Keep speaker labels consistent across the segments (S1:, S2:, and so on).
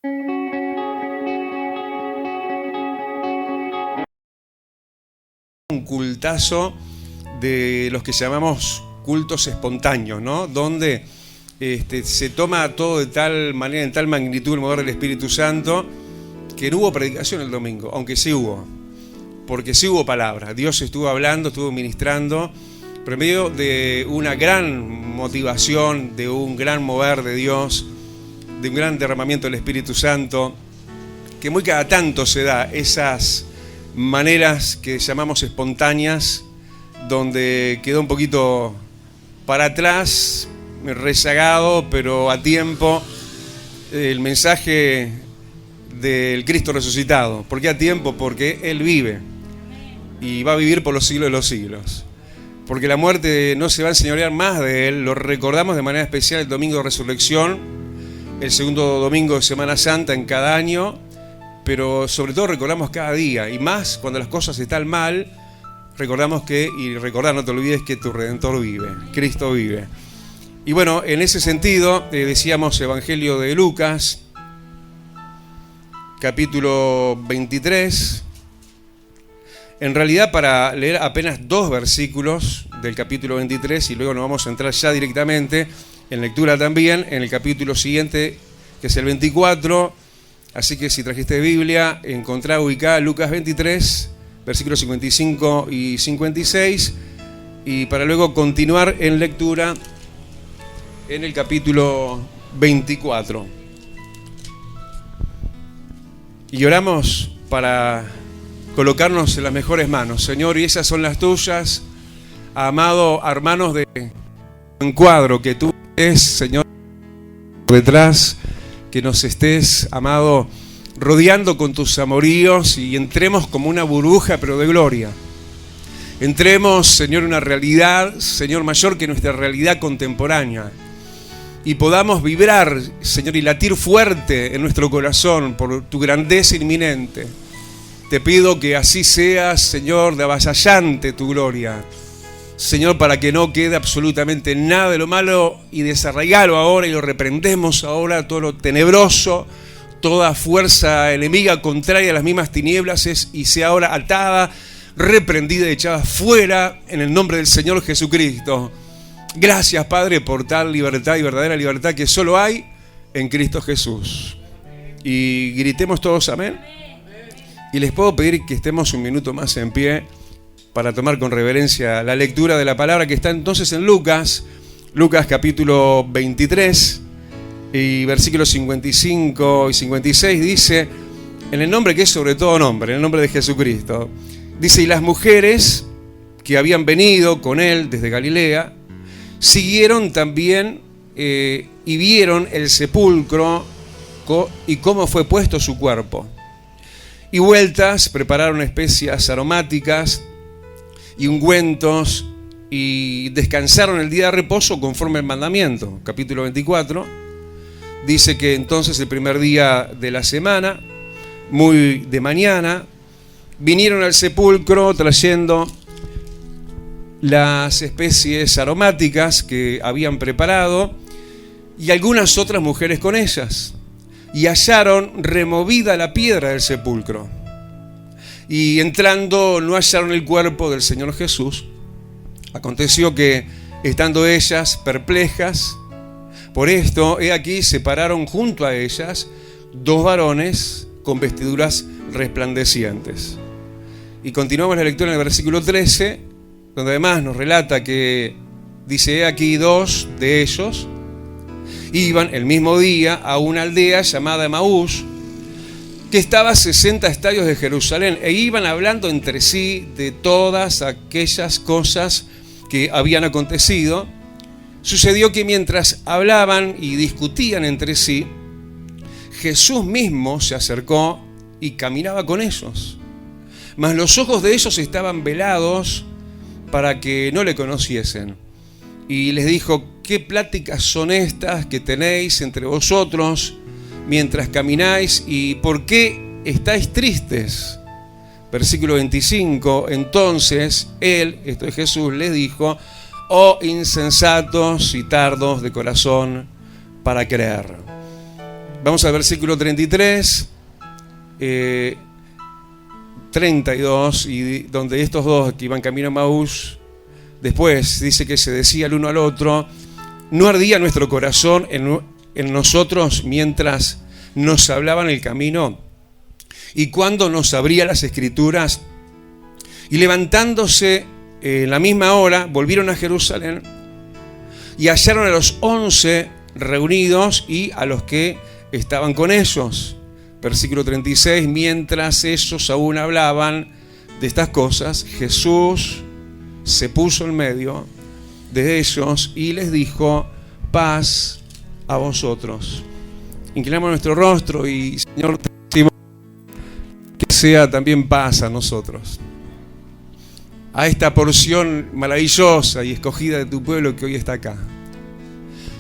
S1: Un cultazo de los que llamamos cultos espontáneos, ¿no? Donde se toma todo de tal manera, en tal magnitud el mover del Espíritu Santo, que no hubo predicación el domingo, aunque sí hubo, porque sí hubo palabra. Dios estuvo hablando, estuvo ministrando, pero en medio de una gran motivación, de un gran mover de Dios, de un gran derramamiento del Espíritu Santo, que muy cada tanto se da esas maneras que llamamos espontáneas, donde quedó un poquito para atrás, rezagado, pero a tiempo, el mensaje del Cristo resucitado. ¿Por qué a tiempo? Porque Él vive y va a vivir por los siglos de los siglos. Porque la muerte no se va a enseñorear más de Él. Lo recordamos de manera especial el domingo de resurrección, el segundo domingo de Semana Santa en cada año, pero sobre todo recordamos cada día, y más cuando las cosas están mal, recordamos que, y recordar, no te olvides que tu Redentor vive, Cristo vive. Y bueno, en ese sentido, decíamos Evangelio de Lucas, capítulo 23. En realidad, para leer apenas 2 versículos del capítulo 23, y luego nos vamos a entrar ya directamente en lectura también en el capítulo siguiente, que es el 24. Así que si trajiste Biblia, encontrá, ubicá Lucas 23, versículos 55 y 56, y para luego continuar en lectura en el capítulo 24. Y oramos para colocarnos en las mejores manos. Señor, y esas son las tuyas, amado hermanos de encuadro, que tú es, Señor, detrás, que nos estés, amado, rodeando con tus amoríos y entremos como una burbuja, pero de gloria. Entremos, Señor, en una realidad, Señor, mayor que nuestra realidad contemporánea. Y podamos vibrar, Señor, y latir fuerte en nuestro corazón por tu grandeza inminente. Te pido que así sea, Señor, de avasallante tu gloria. Señor, para que no quede absolutamente nada de lo malo, y desarraigalo ahora y lo reprendemos ahora, todo lo tenebroso, toda fuerza enemiga contraria a las mismas tinieblas y sea ahora atada, reprendida y echada fuera en el nombre del Señor Jesucristo. Gracias, Padre, por tal libertad y verdadera libertad que solo hay en Cristo Jesús. Y gritemos todos amén. Y les puedo pedir que estemos un minuto más en pie para tomar con reverencia la lectura de la palabra que está entonces en Lucas capítulo 23 y versículos 55 y 56, dice, en el nombre que es sobre todo nombre, en el nombre de Jesucristo, dice, y las mujeres que habían venido con él desde Galilea, siguieron también y vieron el sepulcro y cómo fue puesto su cuerpo. Y vueltas prepararon especias aromáticas y ungüentos, y descansaron el día de reposo conforme al mandamiento. Capítulo 24 dice que entonces el primer día de la semana, muy de mañana, vinieron al sepulcro trayendo las especies aromáticas que habían preparado y algunas otras mujeres con ellas, y hallaron removida la piedra del sepulcro. Y entrando no hallaron el cuerpo del Señor Jesús. Aconteció que, estando ellas perplejas por esto, he aquí se pararon junto a ellas 2 varones con vestiduras resplandecientes. Y continuamos la lectura en el versículo 13, donde además nos relata que dice, he aquí 2 de ellos iban el mismo día a una aldea llamada Emaús, que estaba a 60 estadios de Jerusalén, e iban hablando entre sí de todas aquellas cosas que habían acontecido. Sucedió que mientras hablaban y discutían entre sí, Jesús mismo se acercó y caminaba con ellos. Mas los ojos de ellos estaban velados para que no le conociesen. Y les dijo, ¿qué pláticas son estas que tenéis entre vosotros mientras camináis, y por qué estáis tristes? Versículo 25, entonces él, esto es Jesús, les dijo, oh insensatos y tardos de corazón para creer. Vamos al versículo 33, 32, y donde estos dos que iban camino a Maús, después dice que se decía el uno al otro: ¿no ardía nuestro corazón en nosotros mientras nos hablaban el camino? Y cuando nos abría las Escrituras. Y levantándose en la misma hora, volvieron a Jerusalén y hallaron a los 11 reunidos y a los que estaban con ellos. Versículo 36, mientras ellos aún hablaban de estas cosas, Jesús se puso en medio de ellos y les dijo: paz a vosotros. Inclinamos nuestro rostro y, Señor, te decimos que sea también paz a nosotros, a esta porción maravillosa y escogida de tu pueblo que hoy está acá.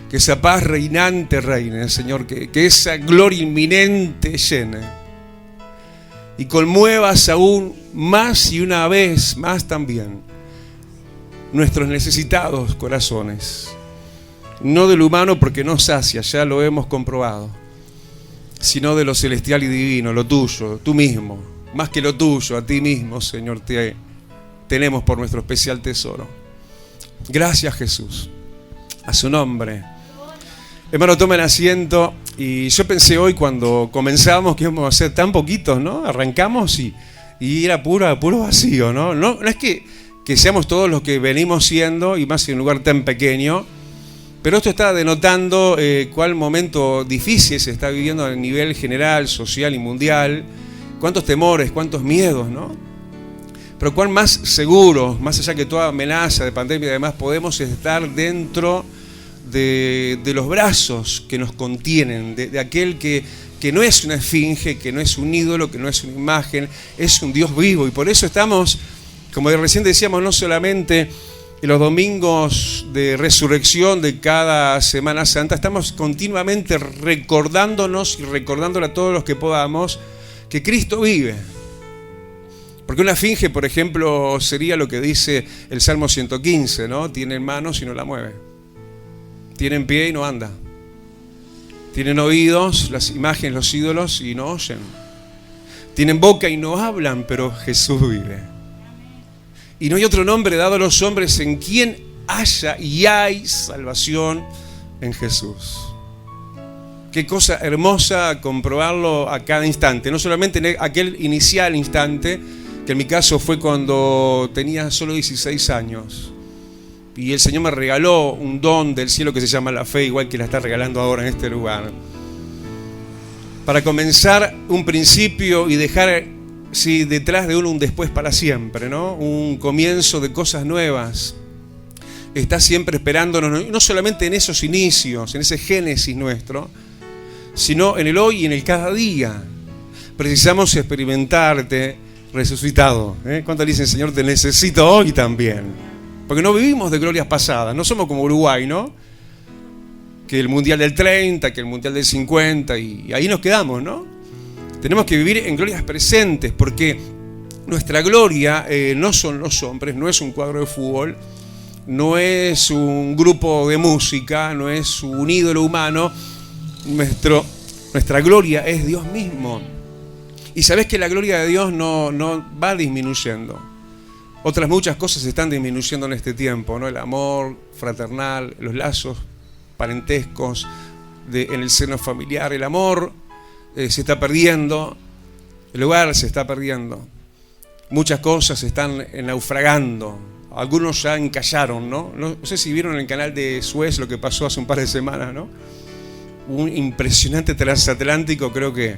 S1: Que esa paz reinante reine, Señor, que esa gloria inminente llene y conmuevas aún más y una vez más también nuestros necesitados corazones, no del humano porque no sacia, ya lo hemos comprobado, sino de lo celestial y divino, lo tuyo, tú mismo, más que lo tuyo, a ti mismo, Señor, tenemos por nuestro especial tesoro. Gracias, Jesús, a su nombre. Hermano, tomen asiento. Y yo pensé hoy cuando comenzamos que íbamos a hacer tan poquitos, ¿no? Arrancamos y era puro vacío, ¿no? No es que seamos todos los que venimos siendo, y más en un lugar tan pequeño, pero esto está denotando cuál momento difícil se está viviendo a nivel general, social y mundial, cuántos temores, cuántos miedos, ¿no? Pero cuán más seguros, más allá que toda amenaza de pandemia y demás, podemos estar dentro de los brazos que nos contienen, de aquel que no es una esfinge, que no es un ídolo, que no es una imagen, es un Dios vivo. Y por eso estamos, como recién decíamos, no solamente en los domingos de resurrección de cada Semana Santa, estamos continuamente recordándonos y recordándole a todos los que podamos que Cristo vive. Porque una esfinge, por ejemplo, sería lo que dice el Salmo 115, ¿no? Tiene manos y no la mueve. Tienen pie y no anda. Tienen oídos, las imágenes, los ídolos, y no oyen. Tienen boca y no hablan, pero Jesús vive. Y no hay otro nombre dado a los hombres en quien haya y hay salvación en Jesús. Qué cosa hermosa comprobarlo a cada instante. No solamente en aquel inicial instante, que en mi caso fue cuando tenía solo 16 años. Y el Señor me regaló un don del cielo que se llama la fe, igual que la está regalando ahora en este lugar. Para comenzar un principio y dejar detrás de uno un después para siempre, ¿no? Un comienzo de cosas nuevas. Está siempre esperándonos, no solamente en esos inicios, en ese génesis nuestro, sino en el hoy y en el cada día. Precisamos experimentarte resucitado. ¿Cuántos dicen: Señor, te necesito hoy también? Porque no vivimos de glorias pasadas, no somos como Uruguay, ¿no? Que el Mundial del 30, que el Mundial del 50, y ahí nos quedamos, ¿no? Tenemos que vivir en glorias presentes, porque nuestra gloria no son los hombres, no es un cuadro de fútbol, no es un grupo de música, no es un ídolo humano. Nuestra gloria es Dios mismo. Y sabés que la gloria de Dios no va disminuyendo. Otras muchas cosas están disminuyendo en este tiempo, ¿no? El amor fraternal, los lazos parentescos en el seno familiar, el amor se está perdiendo, el hogar se está perdiendo. Muchas cosas se están naufragando. Algunos ya encallaron, ¿no? No sé si vieron en el canal de Suez lo que pasó hace un par de semanas, ¿no? Un impresionante transatlántico, creo que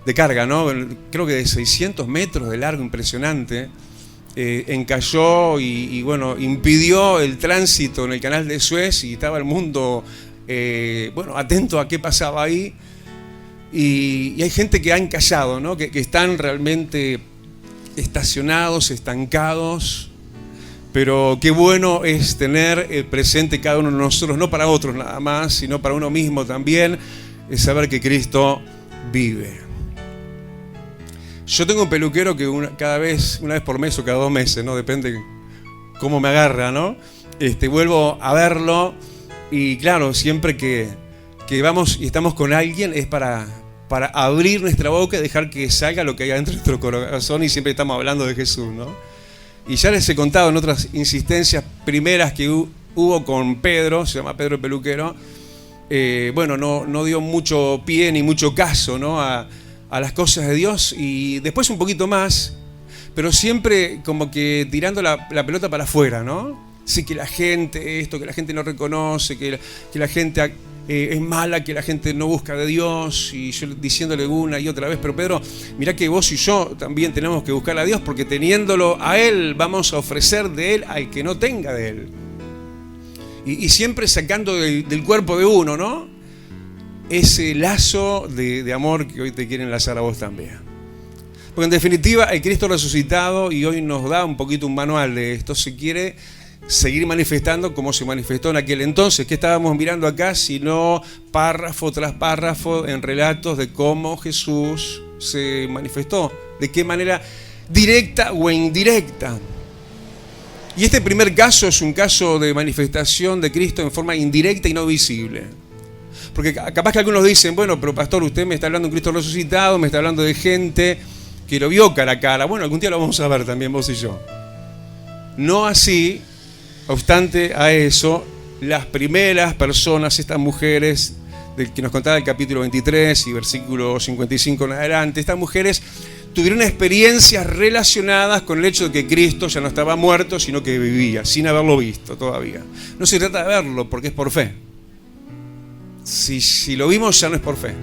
S1: de carga, ¿no? Creo que de 600 metros de largo, impresionante. Encalló y bueno, impidió el tránsito en el canal de Suez, y estaba el mundo atento a qué pasaba ahí. Y hay gente que ha encallado, ¿no? Que están realmente estacionados, estancados. Pero qué bueno es tener presente cada uno de nosotros, no para otros nada más, sino para uno mismo también, es saber que Cristo vive. Yo tengo un peluquero que una vez por mes o cada 2 meses, ¿no? Depende cómo me agarra, ¿no? Vuelvo a verlo, y claro, siempre que que vamos y estamos con alguien es para abrir nuestra boca y dejar que salga lo que hay adentro de nuestro corazón, y siempre estamos hablando de Jesús, ¿no? Y ya les he contado en otras insistencias primeras que hubo con Pedro, se llama Pedro el Peluquero. No dio mucho pie ni mucho caso, ¿no? a las cosas de Dios, y después un poquito más, pero siempre como que tirando la pelota para afuera, ¿no? Sí, que la gente esto, que la gente no reconoce, que la gente es mala, que la gente no busca de Dios, y yo diciéndole una y otra vez, pero Pedro, mirá que vos y yo también tenemos que buscar a Dios, porque teniéndolo a Él vamos a ofrecer de Él al que no tenga de Él. Y siempre sacando del cuerpo de uno, ¿no? Ese lazo de amor que hoy te quieren enlazar a vos también. Porque en definitiva el Cristo resucitado, y hoy nos da un poquito un manual de esto, se quiere seguir manifestando como se manifestó en aquel entonces. ¿Qué estábamos mirando acá? Sino párrafo tras párrafo en relatos de cómo Jesús se manifestó, de qué manera directa o indirecta. Y este primer caso es un caso de manifestación de Cristo en forma indirecta y no visible. Porque capaz que algunos dicen, bueno, pero pastor, usted me está hablando de un Cristo resucitado, me está hablando de gente que lo vio cara a cara. Bueno, algún día lo vamos a ver también vos y yo. No así, obstante a eso, las primeras personas, estas mujeres del que nos contaba el capítulo 23 y versículo 55 en adelante, estas mujeres tuvieron experiencias relacionadas con el hecho de que Cristo ya no estaba muerto, sino que vivía, sin haberlo visto todavía. No se trata de verlo, porque es por fe. Si lo vimos, ya no es por fe.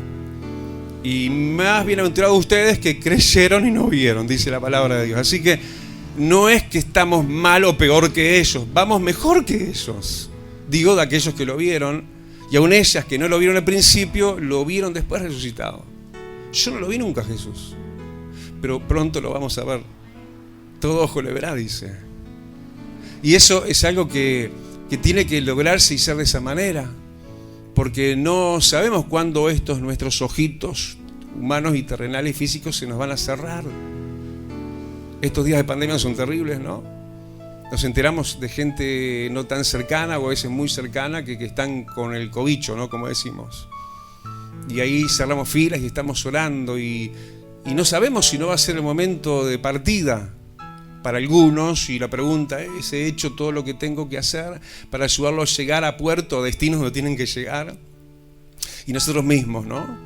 S1: Y más bienaventurados ustedes que creyeron y no vieron, dice la palabra de Dios. Así que no es que estamos mal o peor que ellos, vamos mejor que ellos. Digo, de aquellos que lo vieron, y aún ellas que no lo vieron al principio, lo vieron después resucitado. Yo no lo vi nunca, Jesús, pero pronto lo vamos a ver. Todo ojo le verá, dice. Y eso es algo que tiene que lograrse y ser de esa manera, porque no sabemos cuándo estos nuestros ojitos humanos y terrenales y físicos se nos van a cerrar. Estos días de pandemia son terribles, ¿no? Nos enteramos de gente no tan cercana o a veces muy cercana que están con el cobicho, ¿no? Como decimos. Y ahí cerramos filas y estamos orando y no sabemos si no va a ser el momento de partida para algunos, y la pregunta es, ¿he hecho todo lo que tengo que hacer para ayudarlos a llegar a puerto, a destinos donde tienen que llegar? Y nosotros mismos, ¿no?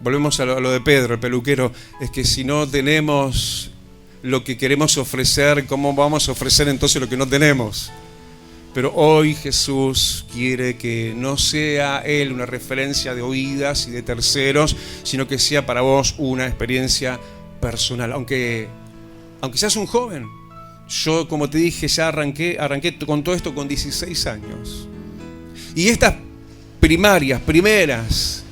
S1: Volvemos a lo de Pedro, el peluquero, es que si no tenemos lo que queremos ofrecer, ¿cómo vamos a ofrecer entonces lo que no tenemos? Pero hoy Jesús quiere que no sea Él una referencia de oídas y de terceros, sino que sea para vos una experiencia personal. Aunque seas un joven, yo, como te dije, ya arranqué con todo esto con 16 años. Y estas primeras,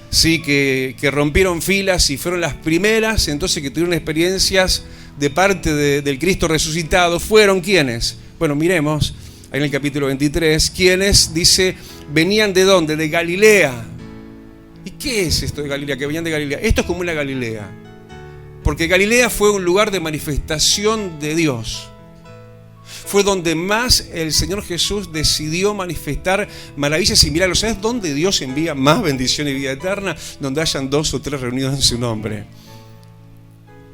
S1: sí, que rompieron filas y fueron las primeras, entonces, que tuvieron experiencias de parte del Cristo resucitado, ¿fueron quiénes? Bueno, miremos ahí en el capítulo 23, quienes, dice, venían ¿de dónde? De Galilea. ¿Y qué es esto de Galilea? Que venían de Galilea. Esto es como una Galilea. Porque Galilea fue un lugar de manifestación de Dios. Fue donde más el Señor Jesús decidió manifestar maravillas y milagros. ¿Sabes dónde Dios envía más bendición y vida eterna? Donde hayan 2 o 3 reunidos en su nombre.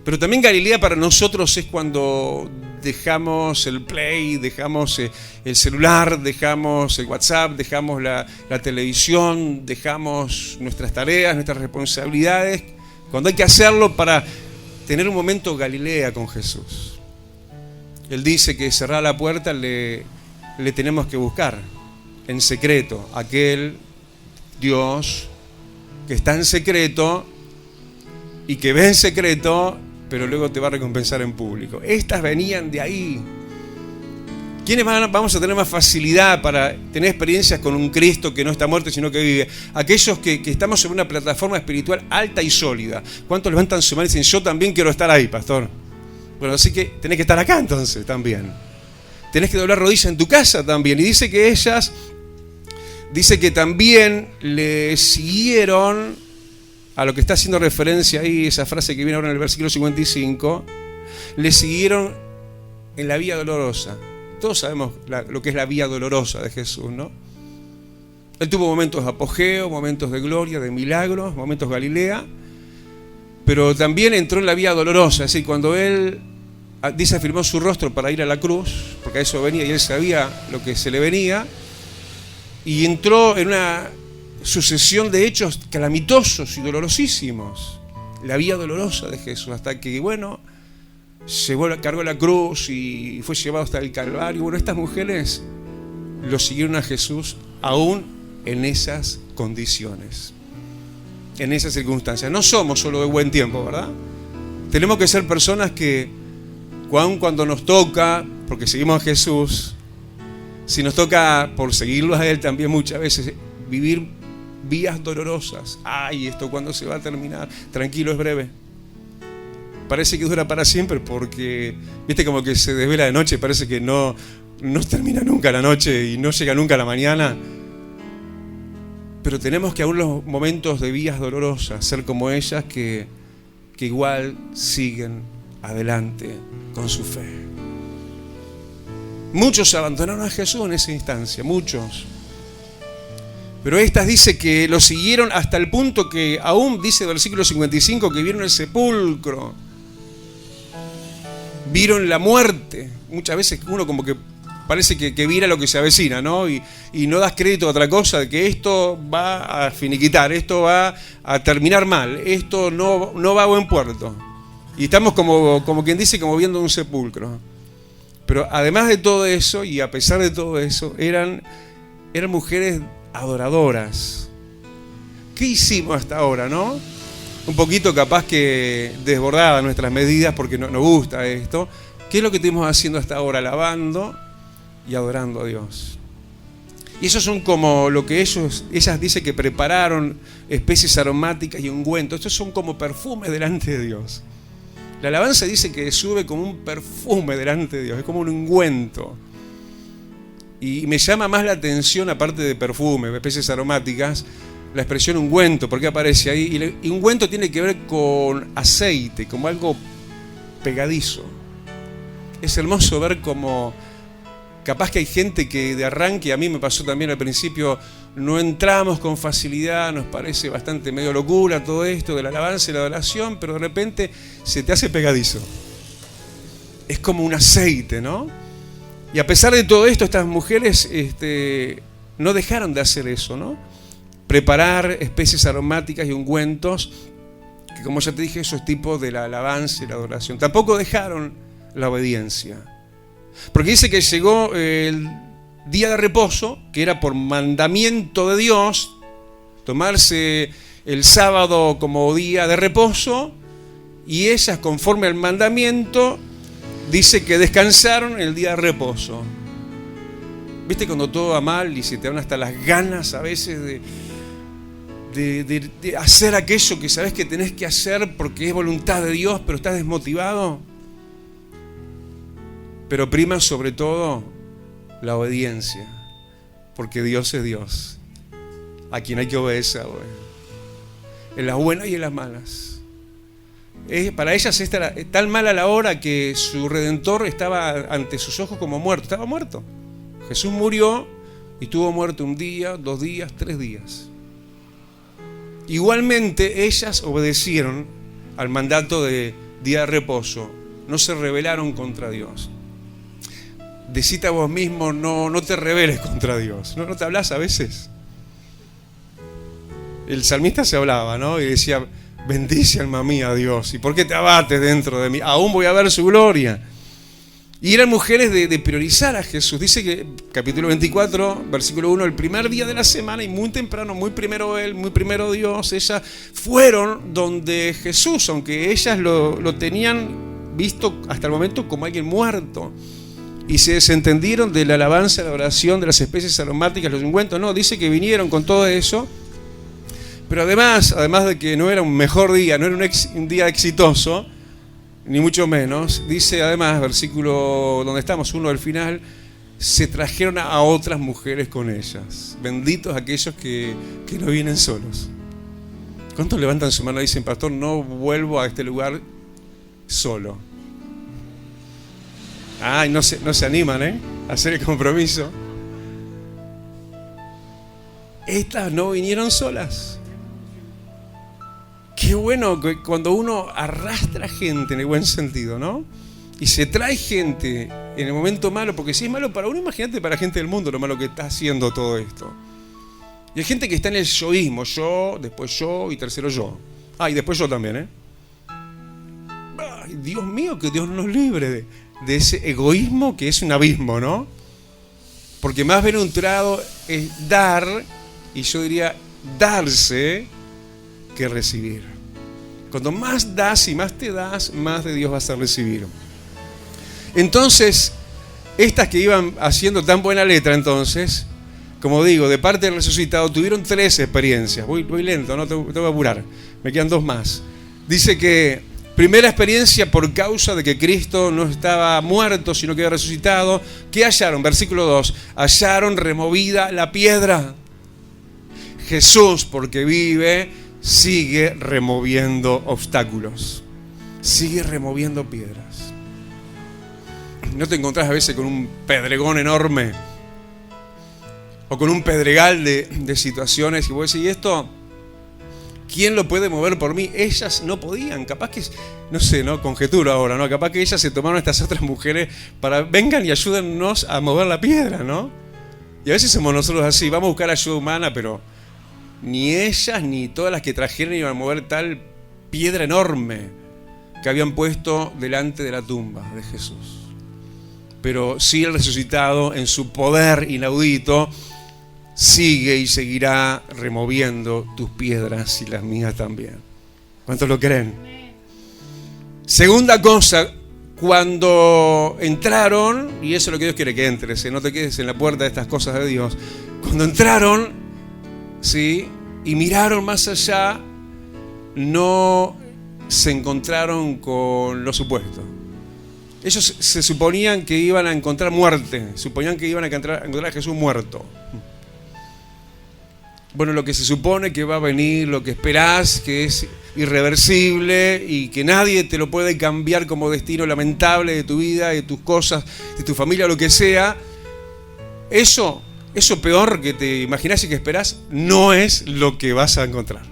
S1: Pero también Galilea para nosotros es cuando dejamos el play, dejamos el celular, dejamos el WhatsApp, dejamos la televisión, dejamos nuestras tareas, nuestras responsabilidades, cuando hay que hacerlo para tener un momento Galilea con Jesús. Él dice que cerrada la puerta le tenemos que buscar en secreto, aquel Dios que está en secreto y que ve en secreto, pero luego te va a recompensar en público. Estas venían de ahí. ¿Quiénes vamos a tener más facilidad para tener experiencias con un Cristo que no está muerto, sino que vive? Aquellos que estamos en una plataforma espiritual alta y sólida. ¿Cuántos levantan su mano y dicen, yo también quiero estar ahí, pastor? Bueno, así que tenés que estar acá entonces también. Tenés que doblar rodillas en tu casa también. Y dice que ellas, dice que también le siguieron a lo que está haciendo referencia ahí, esa frase que viene ahora en el versículo 55, le siguieron en la vía dolorosa. Todos sabemos lo que es la vía dolorosa de Jesús, ¿no? Él tuvo momentos de apogeo, momentos de gloria, de milagros, momentos Galilea, pero también entró en la vía dolorosa. Es decir, cuando él, dice, afirmó su rostro para ir a la cruz, porque a eso venía y él sabía lo que se le venía, y entró en una sucesión de hechos calamitosos y dolorosísimos. La vía dolorosa de Jesús, hasta que, bueno, cargó la cruz y fue llevado hasta el Calvario. Bueno, estas mujeres lo siguieron a Jesús aún en esas condiciones, en esas circunstancias. No somos solo de buen tiempo, ¿verdad? Tenemos que ser personas que, aun cuando nos toca, porque seguimos a Jesús, si nos toca por seguirlo a Él también muchas veces, vivir vías dolorosas. Ay, ¿esto cuándo se va a terminar? Tranquilo, es breve. Parece que dura para siempre porque, viste, como que se desvela de noche, parece que no termina nunca la noche y no llega nunca la mañana. Pero tenemos que aún los momentos de vías dolorosas ser como ellas que igual siguen adelante con su fe. Muchos abandonaron a Jesús en esa instancia, muchos. Pero estas dice que lo siguieron hasta el punto que aún dice el versículo 55 que vieron el sepulcro, vieron la muerte. Muchas veces uno como que parece que mira lo que se avecina, ¿no? Y no das crédito a otra cosa, de que esto va a finiquitar, esto va a terminar mal, esto no va a buen puerto. Y estamos como quien dice, como viendo un sepulcro. Pero además de todo eso, y a pesar de todo eso, eran mujeres adoradoras. ¿Qué hicimos hasta ahora, no? Un poquito capaz que desbordada nuestras medidas porque no nos gusta esto. ¿Qué es lo que estuvimos haciendo hasta ahora? Alabando y adorando a Dios. Y esos son como lo que ellas dicen que prepararon especies aromáticas y ungüentos. Estos son como perfumes delante de Dios. La alabanza dice que sube como un perfume delante de Dios, es como un ungüento. Y me llama más la atención, aparte de perfume, especies aromáticas, la expresión ungüento, porque aparece ahí. Y ungüento tiene que ver con aceite, como algo pegadizo. Es hermoso ver cómo capaz que hay gente que de arranque, a mí me pasó también al principio, no entramos con facilidad, nos parece bastante medio locura todo esto de la alabanza y la adoración, pero de repente se te hace pegadizo. Es como un aceite, ¿no? Y a pesar de todo esto, estas mujeres no dejaron de hacer eso, ¿no? Preparar especies aromáticas y ungüentos, que como ya te dije, eso es tipo de la alabanza y la adoración. Tampoco dejaron la obediencia. Porque dice que llegó el día de reposo, que era por mandamiento de Dios, tomarse el sábado como día de reposo, y ellas, conforme al mandamiento, dice que descansaron el día de reposo. ¿Viste cuando todo va mal y se te dan hasta las ganas a veces de hacer aquello que sabes que tenés que hacer porque es voluntad de Dios, pero estás desmotivado? Pero prima sobre todo la obediencia, porque Dios es Dios, a quien hay que obedecer, en las buenas y en las malas. Para ellas esta era tan mala la hora que su Redentor estaba ante sus ojos como muerto, estaba muerto. Jesús murió y estuvo muerto 1 día, 2 días, 3 días. Igualmente ellas obedecieron al mandato de día de reposo, no se rebelaron contra Dios. Decite a vos mismo, no te rebeles contra Dios. ¿No te hablas a veces? El salmista se hablaba, ¿no? Y decía, bendice alma mía a Dios. ¿Y por qué te abates dentro de mí? Aún voy a ver su gloria. Y eran mujeres de priorizar a Jesús. Dice que, capítulo 24, versículo 1, el primer día de la semana y muy temprano, muy primero Él, muy primero Dios, ellas fueron donde Jesús, aunque ellas lo tenían visto hasta el momento como alguien muerto. Y se desentendieron de la alabanza, la oración, de las especies aromáticas, los ungüentos. No, dice que vinieron con todo eso. Pero además de que no era un mejor día, no era un día exitoso, ni mucho menos, dice además, versículo donde estamos, uno al final, se trajeron a otras mujeres con ellas. Benditos aquellos que no vienen solos. ¿Cuántos levantan su mano y dicen, pastor, no vuelvo a este lugar solo? Ay, no se animan, a hacer el compromiso. estas no vinieron solas. Qué bueno que cuando uno arrastra gente en el buen sentido, ¿no? Y se trae gente en el momento malo, porque si es malo para uno, imagínate para la gente del mundo lo malo que está haciendo todo esto. Y hay gente que está en el yoísmo, yo, después yo y tercero yo. Y después yo también, ¿eh? Ay, Dios mío, que Dios nos libre de ese egoísmo que es un abismo, ¿no? Porque más bienaventurado es dar, y yo diría darse, que recibir. Cuando más das y más te das, más de Dios vas a recibir. Entonces, estas que iban haciendo tan buena letra, entonces, como digo, de parte del resucitado, tuvieron 3 experiencias. Voy lento, no te voy a apurar. Me quedan 2 más. Dice que, primera experiencia por causa de que Cristo no estaba muerto, sino que había resucitado. ¿Qué hallaron? Versículo 2. Hallaron removida la piedra. Jesús, porque vive, sigue removiendo obstáculos. Sigue removiendo piedras. ¿No te encontrás a veces con un pedregón enorme? O con un pedregal de situaciones y vos decís, ¿y esto quién lo puede mover por mí? Ellas no podían, capaz que, no sé, ¿no? Conjeturo ahora, ¿no? Capaz que ellas se tomaron a estas otras mujeres para, vengan y ayúdennos a mover la piedra, ¿no? Y a veces somos nosotros así, vamos a buscar ayuda humana, pero ni ellas ni todas las que trajeron iban a mover tal piedra enorme que habían puesto delante de la tumba de Jesús. Pero sí el resucitado, en su poder inaudito, sigue y seguirá removiendo tus piedras y las mías también. ¿Cuántos lo creen? Segunda cosa, cuando entraron, y eso es lo que Dios quiere que entres, no te quedes en la puerta de estas cosas de Dios. Cuando entraron, ¿sí? Y miraron más allá, no se encontraron con lo supuesto. Ellos se suponían que iban a encontrar muerte, suponían que iban a encontrar a Jesús muerto. Bueno, lo que se supone que va a venir, lo que esperás, que es irreversible y que nadie te lo puede cambiar como destino lamentable de tu vida, de tus cosas, de tu familia, lo que sea, eso peor que te imaginás y que esperás, no es lo que vas a encontrar.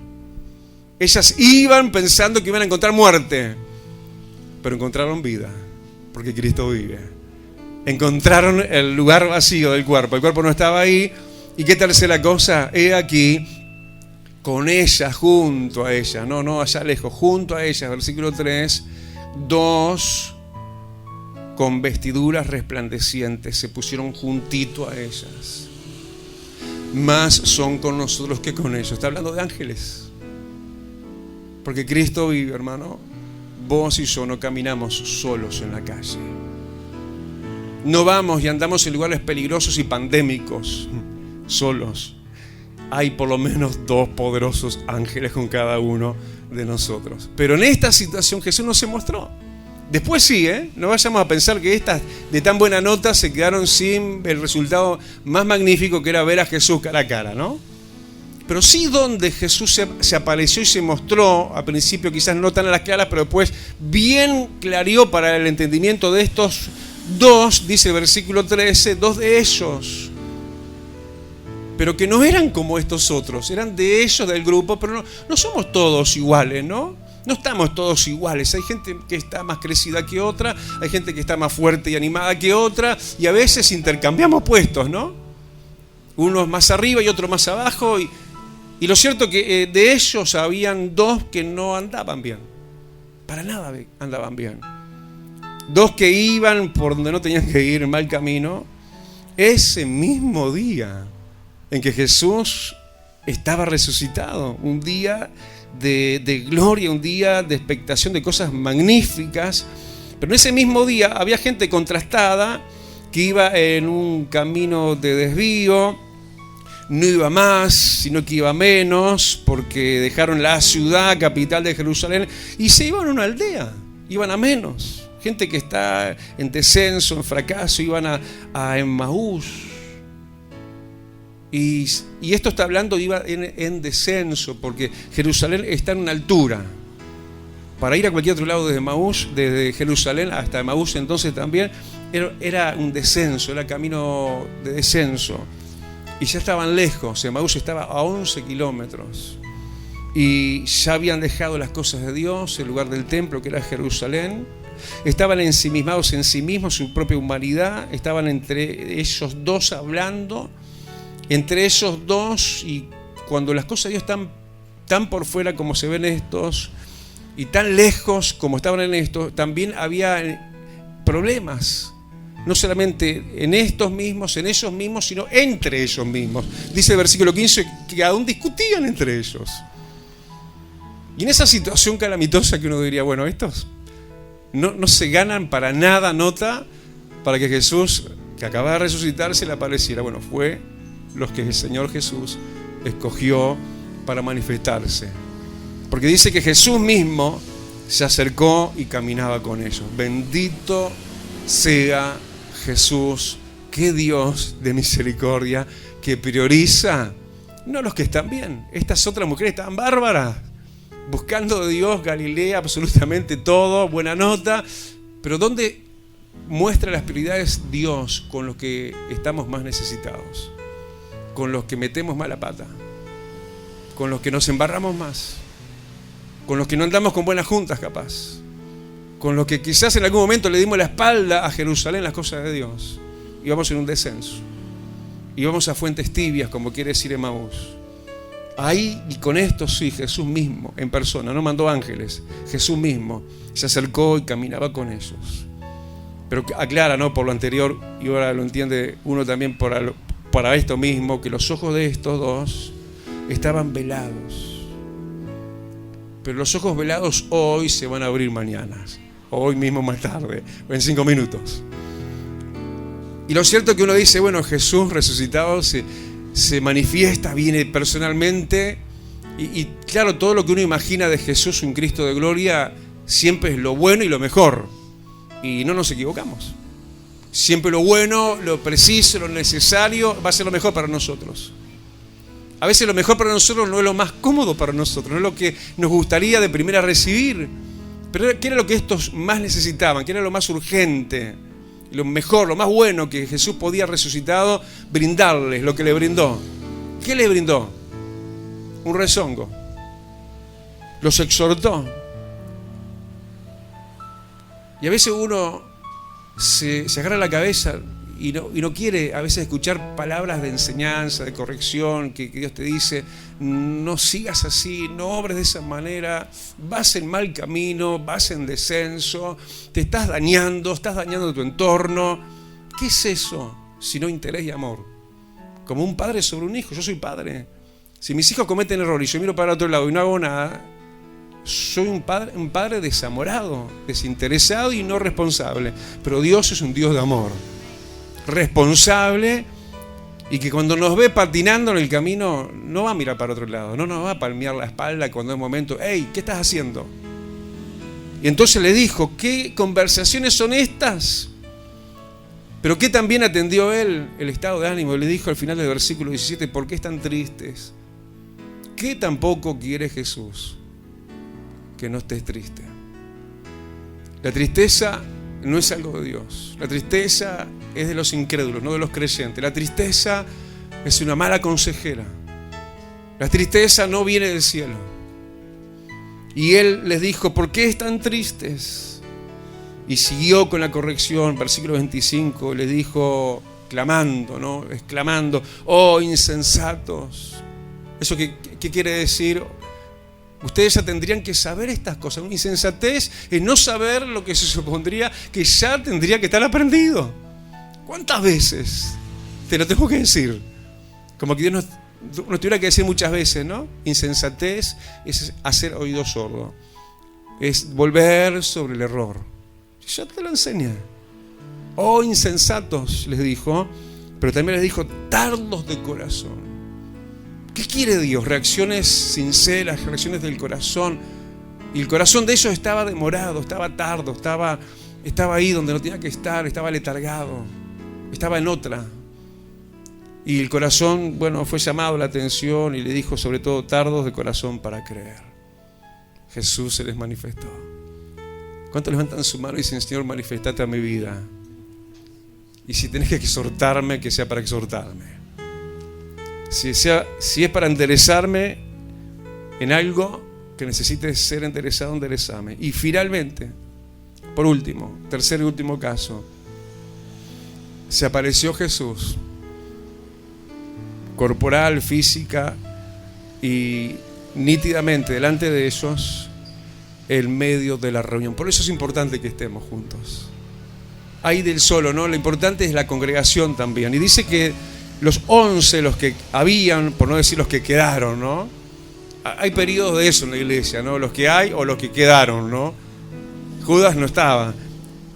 S1: Ellas iban pensando que iban a encontrar muerte, pero encontraron vida. Porque Cristo vive. Encontraron el lugar vacío del cuerpo. El cuerpo no estaba ahí. ¿Y qué tercera cosa? He aquí, con ella, junto a ella. No allá lejos, junto a ella. Versículo 3. 2 con vestiduras resplandecientes se pusieron juntito a ellas. Más son con nosotros que con ellos. Está hablando de ángeles. Porque Cristo vive, hermano. Vos y yo no caminamos solos en la calle. No vamos y andamos en lugares peligrosos y pandémicos solos. Hay por lo menos 2 poderosos ángeles con cada uno de nosotros. Pero en esta situación Jesús no se mostró. Después sí, no vayamos a pensar que estas de tan buena nota se quedaron sin el resultado más magnífico que era ver a Jesús cara a cara, ¿no? Pero sí donde Jesús se apareció y se mostró, al principio quizás no tan a las claras, pero después bien clarió para el entendimiento de estos 2, dice el versículo 13, 2 de ellos. Pero que no eran como estos otros, eran de ellos, del grupo, pero no somos todos iguales, ¿no? No estamos todos iguales, hay gente que está más crecida que otra, hay gente que está más fuerte y animada que otra, y a veces intercambiamos puestos, ¿no? Unos más arriba y otros más abajo, y lo cierto que de ellos habían 2 que no andaban bien, para nada andaban bien. 2 que iban por donde no tenían que ir, en mal camino, ese mismo día en que Jesús estaba resucitado, un día de gloria, un día de expectación de cosas magníficas, pero en ese mismo día había gente contrastada que iba en un camino de desvío, no iba más, sino que iba menos, porque dejaron la ciudad capital de Jerusalén y se iban a una aldea, iban a menos. Gente que está en descenso, en fracaso, iban a Emmaús. Y esto está hablando, iba en descenso, porque Jerusalén está en una altura. Para ir a cualquier otro lado desde Emmaús, desde Jerusalén hasta Emmaús entonces también, era un descenso, era camino de descenso. y ya estaban lejos. Emaús estaba a 11 kilómetros. Y ya habían dejado las cosas de Dios, el lugar del templo que era Jerusalén. Estaban ensimismados en sí mismos, su propia humanidad. Estaban entre ellos dos hablando, entre ellos dos. Y cuando las cosas de Dios están tan por fuera como se ven estos, y tan lejos como estaban en esto, también había problemas. No solamente en estos mismos, en ellos mismos, sino entre ellos mismos. Dice el versículo 15 que aún discutían entre ellos. Y en esa situación calamitosa que uno diría, bueno, estos no se ganan para nada nota para que Jesús, que acaba de resucitar, se le apareciera. Bueno, fue los que el Señor Jesús escogió para manifestarse. Porque dice que Jesús mismo se acercó y caminaba con ellos. Bendito sea Jesús, qué Dios de misericordia, que prioriza no los que están bien. Estas otras mujeres estaban bárbaras, buscando de Dios, Galilea, absolutamente todo, buena nota. Pero ¿dónde muestra las prioridades Dios? Con los que estamos más necesitados, con los que metemos mala pata, con los que nos embarramos más, con los que no andamos con buenas juntas capaz, con los que quizás en algún momento le dimos la espalda a Jerusalén, las cosas de Dios, y vamos en un descenso, y vamos a fuentes tibias, como quiere decir Emaús. Ahí, y con esto sí, Jesús mismo, en persona, no mandó ángeles, Jesús mismo se acercó y caminaba con ellos. Pero aclara, ¿no?, por lo anterior, y ahora lo entiende uno también para esto mismo, que los ojos de estos dos estaban velados. Pero los ojos velados hoy se van a abrir mañana, hoy mismo más tarde, o en 5 minutos. Y lo cierto es que uno dice, bueno, Jesús resucitado se manifiesta, viene personalmente, y claro, todo lo que uno imagina de Jesús, un Cristo de gloria, siempre es lo bueno y lo mejor, y no nos equivocamos. Siempre lo bueno, lo preciso, lo necesario va a ser lo mejor para nosotros. A veces lo mejor para nosotros no es lo más cómodo para nosotros, no es lo que nos gustaría de primera recibir, pero ¿qué era lo que estos más necesitaban? ¿Qué era lo más urgente? Lo mejor, lo más bueno que Jesús podía resucitado brindarles, lo que le brindó. ¿Qué les brindó? Un rezongo. Los exhortó. Y a veces uno se agarra la cabeza y no quiere a veces escuchar palabras de enseñanza, de corrección, que Dios te dice, no sigas así, no obres de esa manera, vas en mal camino, vas en descenso, te estás dañando tu entorno. ¿Qué es eso sino interés y amor? Como un padre sobre un hijo. Yo soy padre. Si mis hijos cometen error y yo miro para otro lado y no hago nada, soy un padre desamorado, desinteresado y no responsable. Pero Dios es un Dios de amor, responsable, y que cuando nos ve patinando en el camino no va a mirar para otro lado, no nos va a palmear la espalda cuando es momento, hey, ¿qué estás haciendo? Y entonces le dijo, ¿qué conversaciones son estas? Pero que también atendió él el estado de ánimo, le dijo al final del versículo 17, ¿por qué están tristes? ¿Qué tampoco quiere Jesús? Que no estés triste. La tristeza no es algo de Dios. La tristeza es de los incrédulos, no de los creyentes. La tristeza es una mala consejera. La tristeza no viene del cielo. Y él les dijo, ¿por qué están tristes? Y siguió con la corrección, versículo 25, les dijo, clamando, ¿no? Exclamando, oh insensatos. ¿Eso qué quiere decir? Ustedes ya tendrían que saber estas cosas. Una insensatez es no saber lo que se supondría que ya tendría que estar aprendido. ¿Cuántas veces te lo tengo que decir? Como que Dios nos tuviera que decir muchas veces, ¿no? Insensatez es hacer oído sordo. Es volver sobre el error. Ya te lo enseñé. Oh insensatos, les dijo, pero también les dijo tardos de corazón. ¿Qué quiere Dios? Reacciones sinceras, reacciones del corazón. Y el corazón de ellos estaba demorado, estaba tardo, estaba ahí donde no tenía que estar, estaba letargado, estaba en otra. Y el corazón, bueno, fue llamado la atención y le dijo sobre todo tardos de corazón para creer. Jesús se les manifestó. ¿Cuántos levantan su mano y dicen, Señor, manifestate a mi vida? Y si tenés que exhortarme, que sea para exhortarme. Si es para enderezarme en algo que necesite ser enderezado, enderezame. Y finalmente, por último, tercer y último caso, se apareció Jesús, corporal, física y nítidamente delante de ellos, en medio de la reunión. Por eso es importante que estemos juntos. Ahí del solo, ¿no? Lo importante es la congregación también. Y dice que los 11, los que habían, por no decir los que quedaron, ¿no? Hay periodos de eso en la iglesia, ¿no? Los que hay o los que quedaron, ¿no? Judas no estaba.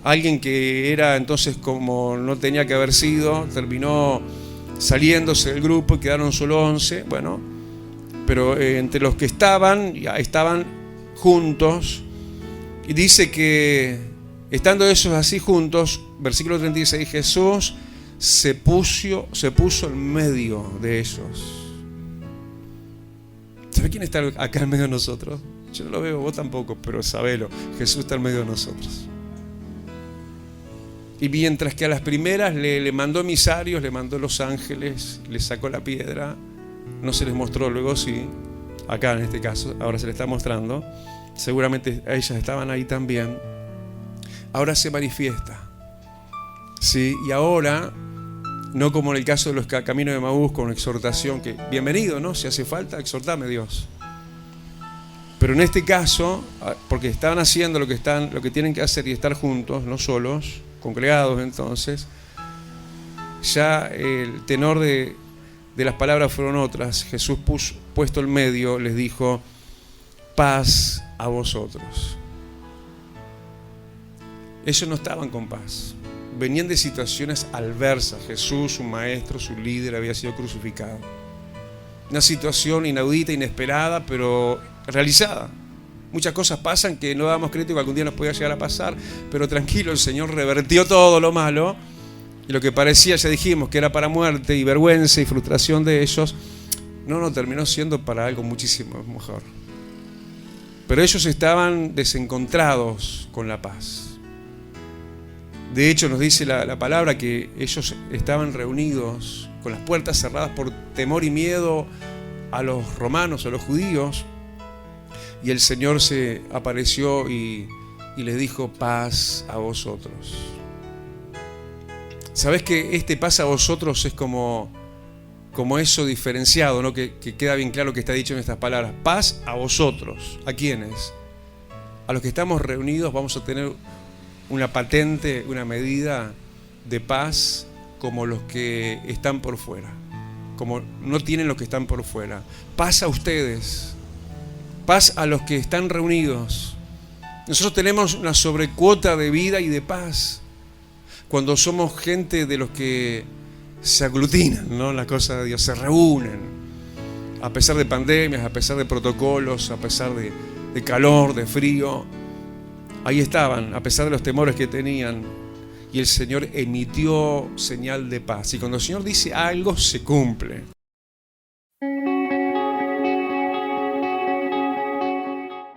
S1: Alguien que era entonces como no tenía que haber sido, terminó saliéndose del grupo y quedaron solo 11. Bueno, pero entre los que estaban juntos. Y dice que estando esos así juntos, versículo 36, Jesús se puso en medio de ellos. ¿Sabe quién está acá en medio de nosotros? Yo no lo veo, vos tampoco, pero sabelo, Jesús está en medio de nosotros. Y mientras que a las primeras le mandó emisarios, le mandó los ángeles, le sacó la piedra, no se les mostró, luego sí, acá en este caso, ahora se le está mostrando, seguramente a ellas estaban ahí también. Ahora se manifiesta, ¿sí? Y ahora, no como en el caso de los caminos de Emaús con exhortación, que bienvenido, ¿no? Si hace falta, exhortame Dios. Pero en este caso, porque estaban haciendo lo que tienen que hacer y estar juntos, no solos, congregados entonces, ya el tenor de las palabras fueron otras. Jesús puesto en medio les dijo: paz a vosotros. Ellos no estaban con paz, venían de situaciones adversas. Jesús, su maestro, su líder, había sido crucificado. Una situación inaudita, inesperada, pero realizada. Muchas cosas pasan que no dábamos crédito que algún día nos podía llegar a pasar, pero tranquilo, el Señor revertió todo lo malo, y lo que parecía, ya dijimos, que era para muerte y vergüenza y frustración de ellos, no terminó siendo para algo muchísimo mejor. Pero ellos estaban desencontrados con la paz. De hecho, nos dice la palabra que ellos estaban reunidos con las puertas cerradas por temor y miedo a los romanos, a los judíos. Y el Señor se apareció y les dijo: paz a vosotros. ¿Sabés que este paz a vosotros es como eso diferenciado, ¿no? Que queda bien claro que está dicho en estas palabras. Paz a vosotros. ¿A quiénes? A los que estamos reunidos vamos a tener una patente, una medida de paz como los que están por fuera, como no tienen los que están por fuera. Paz a ustedes, paz a los que están reunidos. Nosotros tenemos una sobrecuota de vida y de paz cuando somos gente de los que se aglutinan, ¿no? Las cosas de Dios, se reúnen a pesar de pandemias, a pesar de protocolos, a pesar de calor, de frío. Ahí estaban, a pesar de los temores que tenían, y el Señor emitió señal de paz. Y cuando el Señor dice algo, se cumple.